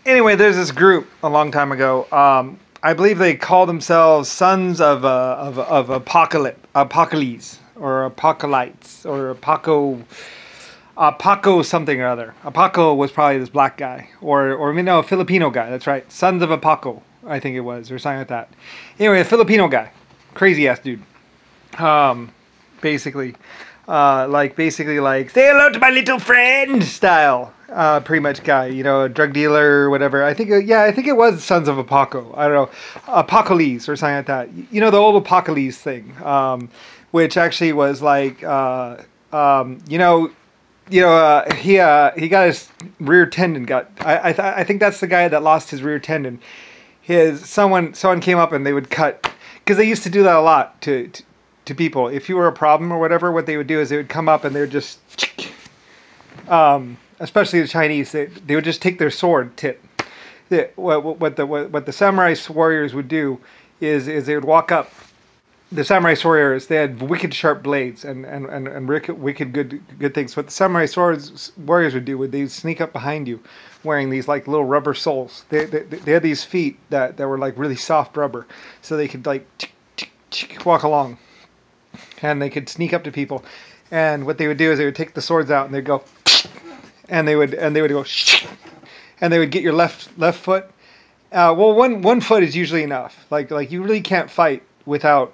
Anyway, there's this group a long time ago. I believe they call themselves Sons of Apocalypse or Apocalypse or Apaco something or other. Apaco was probably this black guy or no, a Filipino guy. That's right, Sons of Apaco, I think it was, or something like that. Anyway, a Filipino guy, crazy ass dude. Basically, like say hello to my little friend style. Pretty much guy, you know, a drug dealer or whatever. I think it was Sons of Apaco. I don't know, Apocalypse or something like that. You know, the old Apocalypse thing, which actually was like, he got his rear tendon I think that's the guy that lost his rear tendon. Someone came up and they would cut, because they used to do that a lot to people. If you were a problem or whatever, what they would do is they would come up and they would just, especially the Chinese, they would just take their sword tip. What the samurai warriors would do is they would walk up. The samurai warriors, they had wicked sharp blades and wicked good things. What the samurai warriors would do would they sneak up behind you, wearing these like little rubber soles. They had these feet that were like really soft rubber, so they could like walk along, and they could sneak up to people. And what they would do is they would take the swords out and they'd go, and they would go, and they would get your left foot. Well, one foot is usually enough. Like you really can't fight without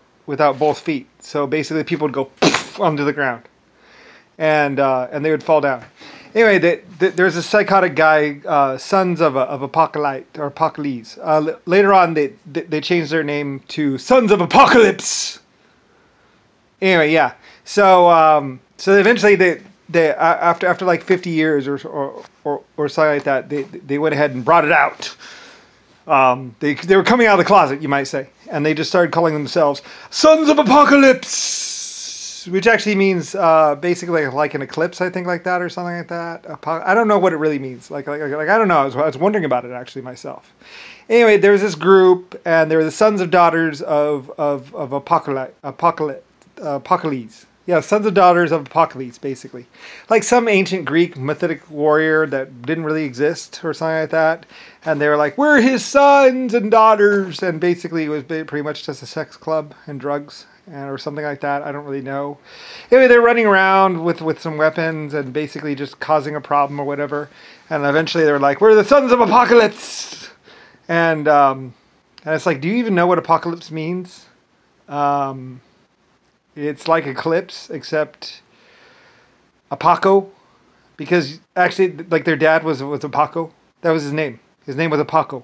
both feet. So basically people would go onto the ground, and they would fall down. Anyway, there's a psychotic guy, Sons of Apocalypse or Apocalypse. Later on, they changed their name to Sons of Apocalypse. Anyway, yeah. So eventually they after like 50 years or something like that, they went ahead and brought it out. They were coming out of the closet, you might say, and they just started calling themselves Sons of Apocalypse, which actually means basically like an eclipse, I think, like that or something like that. I don't know what it really means. Like I don't know. I was wondering about it actually myself. Anyway, there was this group, and they were the sons and daughters of Apocalypse. Yeah, sons and daughters of Apocalypse, basically. Like some ancient Greek mythic warrior that didn't really exist or something like that. And they were like, we're his sons and daughters. And basically it was pretty much just a sex club and drugs or something like that. I don't really know. Anyway, they're running around with some weapons and basically just causing a problem or whatever. And eventually they were like, we're the sons of Apocalypse. And it's like, do you even know what apocalypse means? It's like eclipse, except Apaco, because actually, like their dad was Apaco. That was his name. His name was Apaco.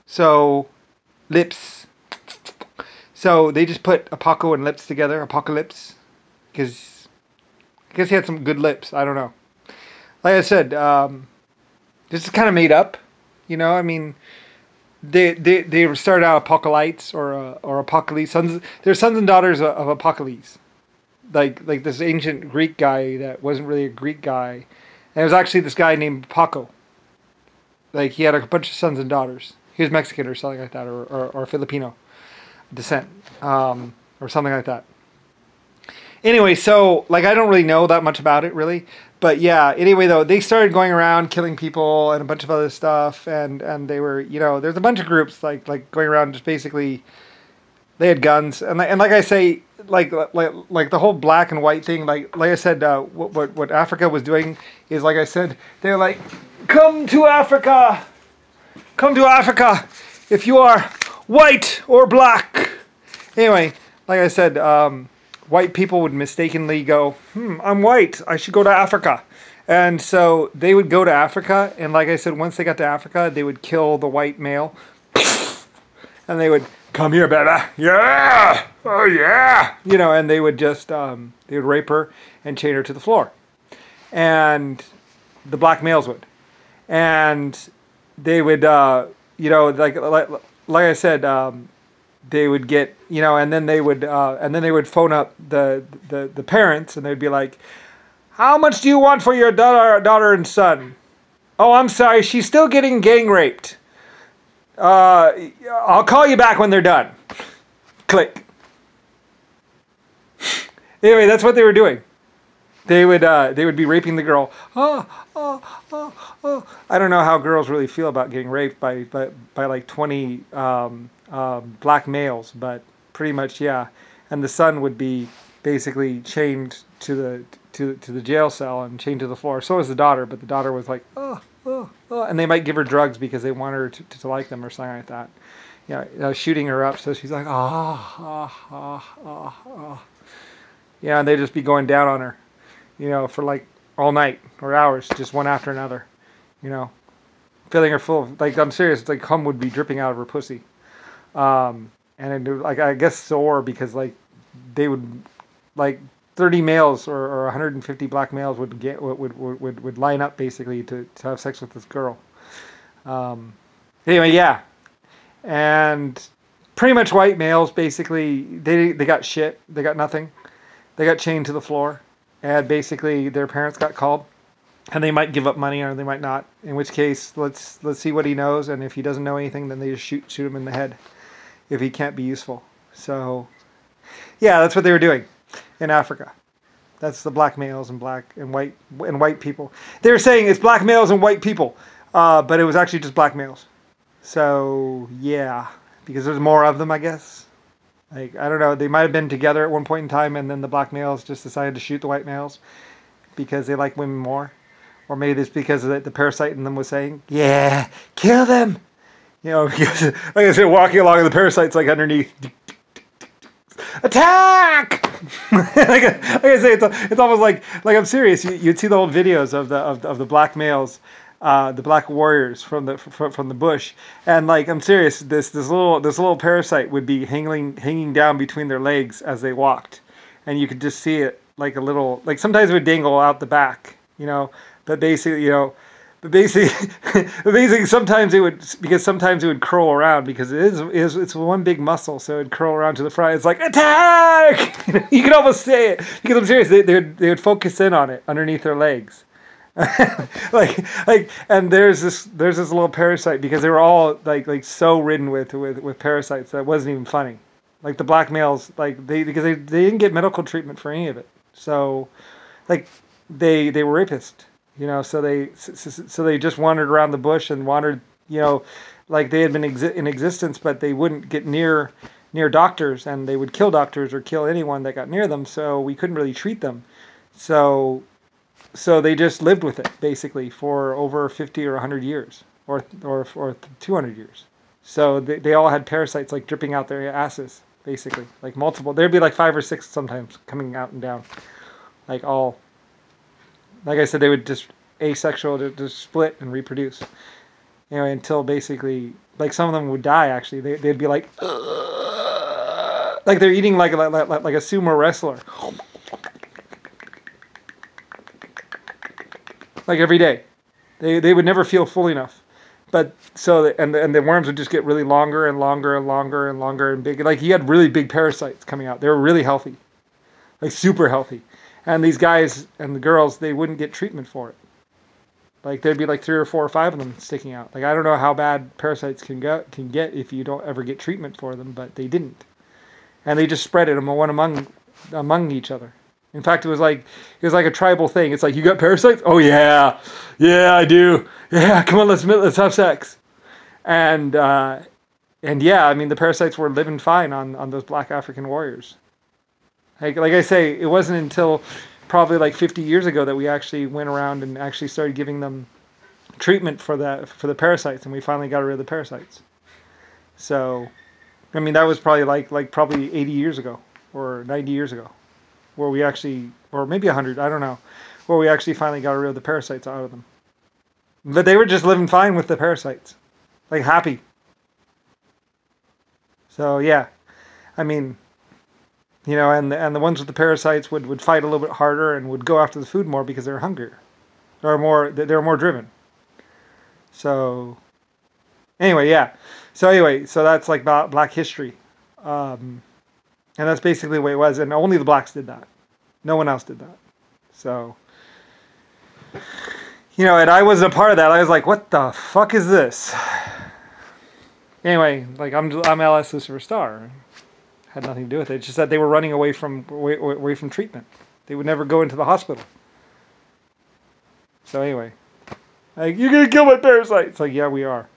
So, lips. So they just put Apaco and lips together, Apocalypse, because I guess he had some good lips. I don't know. Like I said, this is kind of made up. You know, I mean. They started out Apocalypse or Apocalypse. They're sons and daughters of Apocalypse, like this ancient Greek guy that wasn't really a Greek guy, and it was actually this guy named Paco. Like he had a bunch of sons and daughters. He was Mexican or something like that, or Filipino descent, or something like that. Anyway, so like I don't really know that much about it really. But yeah, anyway though, they started going around killing people and a bunch of other stuff, and they were, you know, there's a bunch of groups like going around just basically, they had guns, and like I say, like the whole black and white thing, like I said, what Africa was doing is, like I said, they're like, come to Africa, if you are white or black. Anyway, like I said, white people would mistakenly go, I'm white, I should go to Africa. And so they would go to Africa, and like I said, once they got to Africa, they would kill the white male. And they would, come here, baby. Yeah! Oh, yeah! You know, and they would just, they would rape her and chain her to the floor. And the black males would. And they would, you know, like I said, they would get, you know, and then they would phone up the parents, and they'd be like, how much do you want for your daughter and son? Oh, I'm sorry, she's still getting gang raped. I'll call you back when they're done. Click. Anyway, that's what they were doing. they would be raping the girl. Oh, oh, oh, oh. I don't know how girls really feel about getting raped by like 20 black males, but pretty much, yeah. And the son would be basically chained to the jail cell and chained to the floor. So was the daughter, but the daughter was like, oh, oh, oh. And they might give her drugs because they want her to like them or something like that. Shooting her up so she's like, oh, oh, oh, oh, oh. Yeah, and they'd just be going down on her, for like all night or hours, just one after another, filling her full of, like, I'm serious, like cum would be dripping out of her pussy. And it, like, I guess sore because like they would, like 30 males or 150 black males would line up basically to have sex with this girl. Anyway, yeah. And pretty much white males, basically, they got shit. They got nothing. They got chained to the floor. And basically, their parents got called. And they might give up money or they might not. In which case, let's see what he knows. And if he doesn't know anything, then they just shoot him in the head if he can't be useful. So, yeah, that's what they were doing in Africa. That's the black males and white people. They were saying it's black males and white people. But it was actually just black males. So, yeah, because there's more of them, I guess. Like, I don't know, they might have been together at one point in time and then the black males just decided to shoot the white males because they like women more. Or maybe it's because the parasite in them was saying, yeah, kill them. Because, like I said, walking along and the parasite's like underneath. Attack! like I say, it's almost like I'm serious. You'd see the old videos of the black males. The black warriors from the bush, and like I'm serious, this little parasite would be hanging down between their legs as they walked, and you could just see it like a little, like sometimes it would dangle out the back, but basically sometimes it would curl around because it's one big muscle, so it'd curl around to the front. It's like attack. You can almost say it because I'm serious. They would focus in on it underneath their legs. And there's this little parasite because they were all like so ridden with parasites that it wasn't even funny. Like the black males, like because they didn't get medical treatment for any of it. So, like they were rapists, So they just wandered around the bush and wandered, like they had been in existence, but they wouldn't get near doctors, and they would kill doctors or kill anyone that got near them. So we couldn't really treat them. So they just lived with it, basically, for over 50 or 100 years, or 200 years. So they all had parasites, like, dripping out their asses, basically. Like, multiple. There'd be, like, 5 or 6 sometimes coming out and down. Like, all. Like I said, they would just asexual to just split and reproduce. Anyway, until basically, like, some of them would die, actually. They'd be like, ugh! Like they're eating like a sumo wrestler. Like every day, they would never feel full enough, but and the worms would just get really longer and longer and longer and longer and big. Like he had really big parasites coming out. They were really healthy, like super healthy. And these guys and the girls, they wouldn't get treatment for it. Like there'd be like 3 or 4 or 5 of them sticking out. Like I don't know how bad parasites can get if you don't ever get treatment for them, but they didn't, and they just spread it among each other. In fact, it was like a tribal thing. It's like, you got parasites? Oh yeah, I do. Yeah, come on, let's have sex. And yeah, I mean the parasites were living fine on those black African warriors. Like I say, it wasn't until probably like 50 years ago that we actually went around and actually started giving them treatment for the parasites, and we finally got rid of the parasites. So, I mean that was probably like probably 80 years ago or 90 years ago. Where we actually, or maybe 100, I don't know, where we actually finally got rid of the parasites out of them. But they were just living fine with the parasites. Like happy. So yeah, I mean, and the ones with the parasites would fight a little bit harder and would go after the food more because they were hungrier. They were more driven. So, anyway, yeah. So that's like black history. And that's basically the way it was. And only the blacks did that. No one else did that. So, and I wasn't a part of that. I was like, what the fuck is this? Anyway, like I'm LS Lucifer Star. Had nothing to do with it. It's just that they were running away from treatment. They would never go into the hospital. So anyway, like, you're gonna kill my parasite. It's like, yeah, we are.